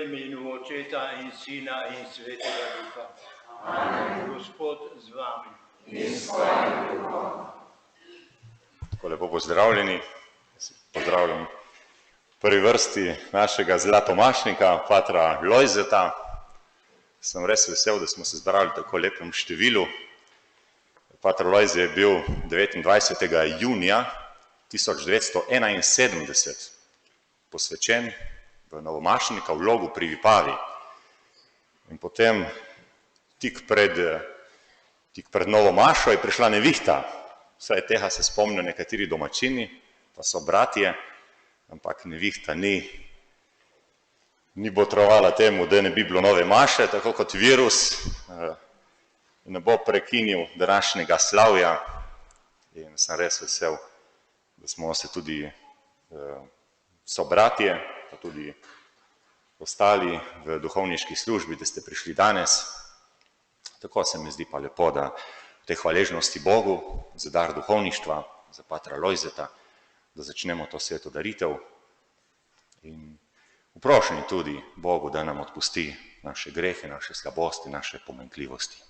imenu Očeta in Sina in Svetega Duha. Amen. Gospod z vami. In s tvojim duhom. Tako lepo pozdravljeni. Pozdravljam v prvi vrsti našega zlatomašnika, patra Lojzeta. Sem res vesel, da smo se zbrali v tako lepem številu. Pater Lojze je bil 29. junija 1971 posvečen v novomašnika v Logu pri Vipavi. In potem tik pred novo mašo je prišla nevihta. Vsaj tega se spomnijo nekateri domačini, pa so bratje, ampak nevihta ni botrovala temu, da ne bi bilo nove maše, tako kot virus, ne bo prekinil današnjega slavja. In sem res vesel, da smo se tudi sobratje, pa tudi ostali v duhovniški službi, da ste prišli danes. Tako se mi zdi pa lepo, da v tej hvaležnosti Bogu za dar duhovništva, za patra Lojzeta, da začnemo to sveto daritev in vprošeni tudi Bogu, da nam odpusti naše grehe, naše slabosti, naše pomanjkljivosti.